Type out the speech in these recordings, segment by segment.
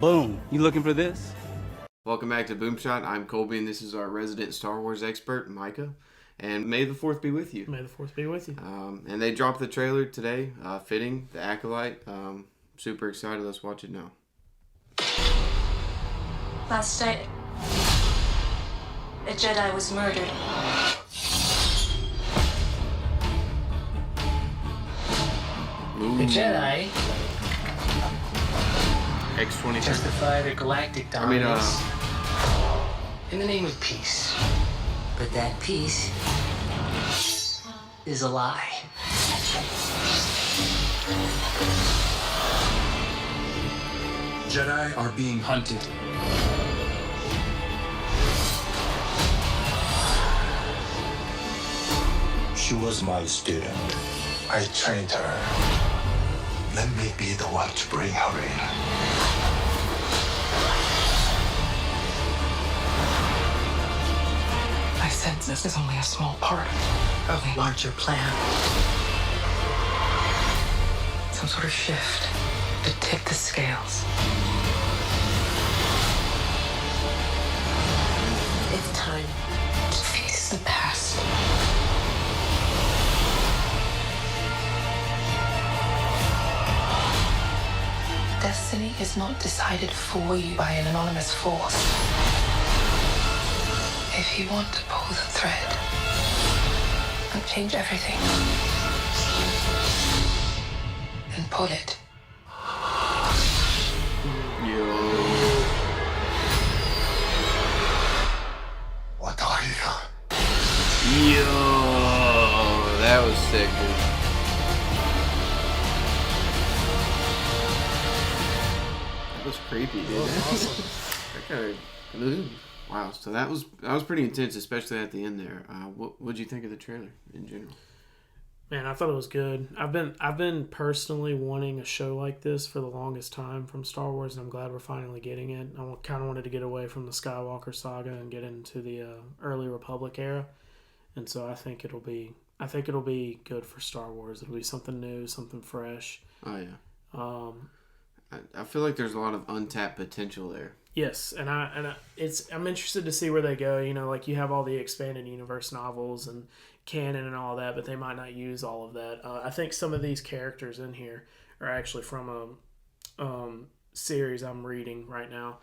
Boom. You looking for this? Welcome back to Boomshot. I'm Colby, and this is our resident Star Wars expert, Micah. And may the 4th be with you. May the 4th be with you. And they dropped the trailer today, fitting, the Acolyte. Super excited. Let's watch it now. Last night, a Jedi was murdered. The Jedi X-23. justify their galactic dominance in the name of peace. But that peace is a lie. Jedi are being hunted. She was my student. I trained her. Let me be the one to bring her in. I sense this is only a small part of a larger plan. Some sort of shift to tip the scales. It's time to face the past. Destiny is not decided for you by an anonymous force. If you want to pull the thread and change everything, then pull it. What are you? Yo, that was sick, dude. That was creepy, dude. Awesome. That guy, wow. So that was pretty intense, especially at the end there. What'd you think of the trailer in general? Man, I thought it was good. I've been personally wanting a show like this for the longest time from Star Wars, and I'm glad we're finally getting it. I kind of wanted to get away from the Skywalker saga and get into the early Republic era, and so I think it'll be good for Star Wars. It'll be something new, something fresh. Oh yeah. I feel like there's a lot of untapped potential there. Yes, and I'm interested to see where they go. You know, like you have all the expanded universe novels and canon and all that, but they might not use all of that. I think some of these characters in here are actually from a series I'm reading right now,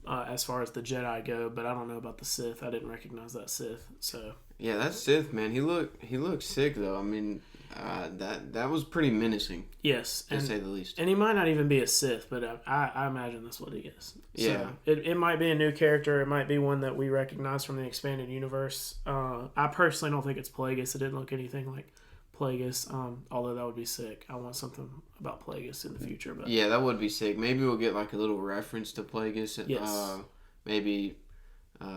as far as the Jedi go. But I don't know about the Sith. I didn't recognize that Sith. So yeah, that Sith man, he looked sick though. I mean, that was pretty menacing. Yes, to say the least. And he might not even be a Sith, but I imagine that's what he is. So yeah, it might be a new character. It might be one that we recognize from the expanded universe. I personally don't think it's Plagueis. It didn't look anything like Plagueis. Although that would be sick. I want something about Plagueis in the future. But yeah, that would be sick. Maybe we'll get like a little reference to Plagueis. Yes. Maybe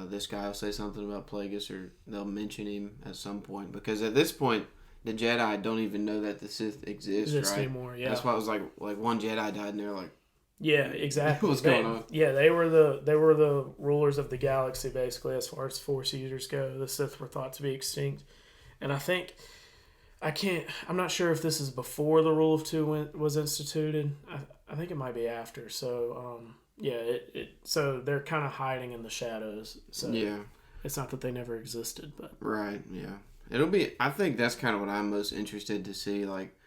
this guy will say something about Plagueis, or they'll mention him at some point. Because at this point, the Jedi don't even know that the Sith exists, right? Anymore. Yeah, that's why it was like one Jedi died, and they're like, yeah, exactly. What's going on? Yeah, they were the rulers of the galaxy basically, as far as Force users go. The Sith were thought to be extinct, and I'm not sure if this is before the Rule of Two was instituted. I think it might be after. So so they're kind of hiding in the shadows. So yeah, it's not that they never existed, but right, yeah. I think that's kind of what I'm most interested to see. Like,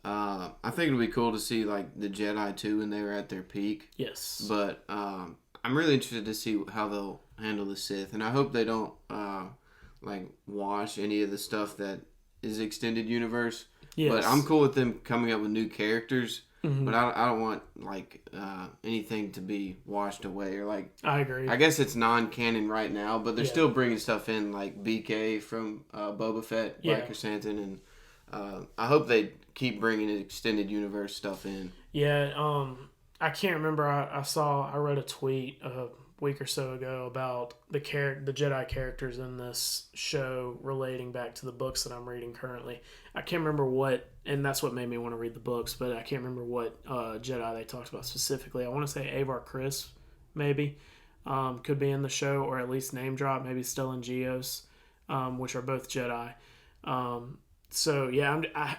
I think it'll be cool to see like the Jedi too when they were at their peak. Yes. But I'm really interested to see how they'll handle the Sith, and I hope they don't like wash any of the stuff that is extended universe. Yes. But I'm cool with them coming up with new characters. Mm-hmm. But I don't want like anything to be washed away, or like. I agree. I guess it's non-canon right now, but they're still bringing stuff in like BK from Boba Fett, Biker Santin, and I hope they keep bringing extended universe stuff in. Yeah, I can't remember. I read a tweet a week or so ago about the Jedi characters in this show relating back to the books that I'm reading currently. I can't remember what, and that's what made me want to read the books, but I can't remember what Jedi they talked about specifically. I want to say Avar Kriss, maybe, could be in the show, or at least name drop, maybe Stellan Gios, which are both Jedi. So yeah, I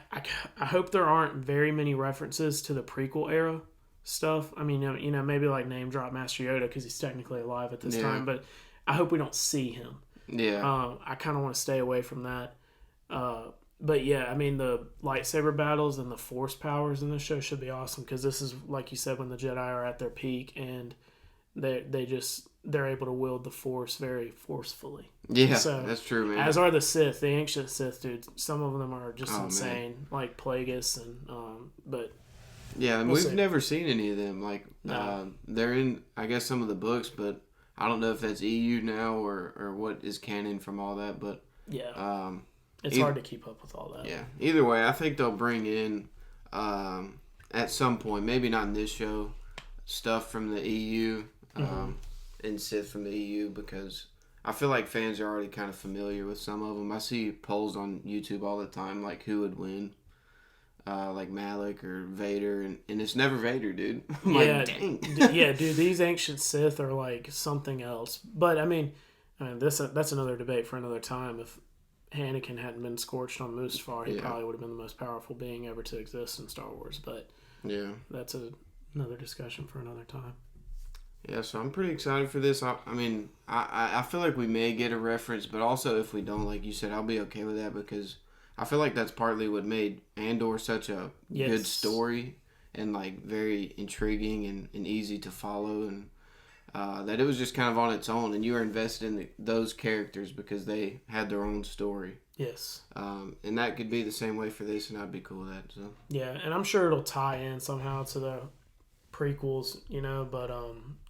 hope there aren't very many references to the prequel era, stuff. I mean, maybe like name drop Master Yoda because he's technically alive at this time, but I hope we don't see him. Yeah. I kind of want to stay away from that. But yeah, I mean, the lightsaber battles and the Force powers in this show should be awesome because this is, like you said, when the Jedi are at their peak and they're able to wield the Force very forcefully. Yeah, so, that's true, man. As are the Sith, the ancient Sith, dude. Some of them are just insane, man. Like Plagueis but yeah, and we've never seen any of them. Like they're in, I guess, some of the books, but I don't know if that's EU now or what is canon from all that. But yeah, it's hard to keep up with all that. Yeah, either way, I think they'll bring in at some point, maybe not in this show, stuff from the EU and Sith from the EU because I feel like fans are already kind of familiar with some of them. I see polls on YouTube all the time, like who would win, like Malik or Vader, and it's never Vader, dude. I'm like, dang. Yeah, dude, these ancient Sith are like something else. But I mean, that's another debate for another time. If Anakin hadn't been scorched on Mustafar, he probably would have been the most powerful being ever to exist in Star Wars. But yeah, that's another discussion for another time. Yeah, so I'm pretty excited for this. I mean, I feel like we may get a reference, but also if we don't, like you said, I'll be okay with that because I feel like that's partly what made Andor such a good story and like very intriguing and easy to follow, and that it was just kind of on its own, and you were invested in those characters because they had their own story. Yes. And that could be the same way for this, and I'd be cool with that. So. Yeah, and I'm sure it'll tie in somehow to the prequels, but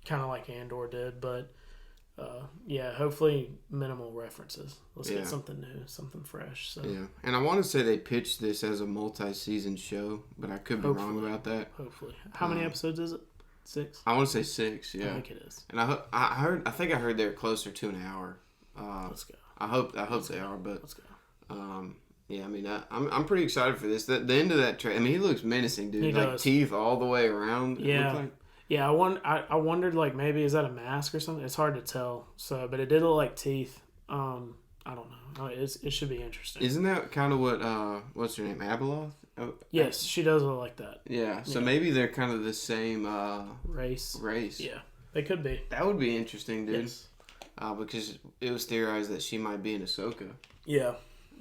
kind of like Andor did, but hopefully minimal references. Let's get something new, something fresh. So yeah, and I want to say they pitched this as a multi-season show, but I could be wrong about that. Hopefully, how many episodes is it? 6. I want to say 6. Yeah, I think it is. And I think I heard they're closer to an hour. Let's go. I hope they are, but let's go. Yeah, I mean, I'm pretty excited for this. The end of that trailer, I mean, he looks menacing, dude. He does. Teeth all the way around. Yeah. Yeah, I wondered, like, maybe is that a mask or something? It's hard to tell. So, but it did look like teeth. I don't know. It should be interesting. Isn't that kind of what, what's her name, Abeloth? Yes, she does look like that. Yeah, so maybe they're kind of the same race. Yeah. They could be. That would be interesting, dude. Yes. Because it was theorized that she might be in Ahsoka. Yeah.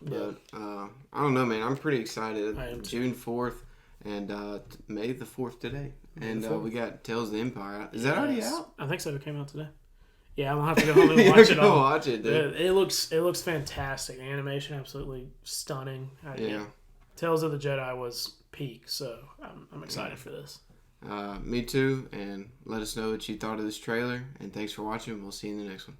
But I don't know, man. I'm pretty excited. I am June 4th and May the 4th today. And we got Tales of the Empire. Is that already out? I think so. It came out today. Yeah, I'm going to have to go home and watch it all. Watch it, dude. It looks fantastic. The animation, absolutely stunning. Tales of the Jedi was peak, so I'm excited for this. Me too. And let us know what you thought of this trailer. And thanks for watching. We'll see you in the next one.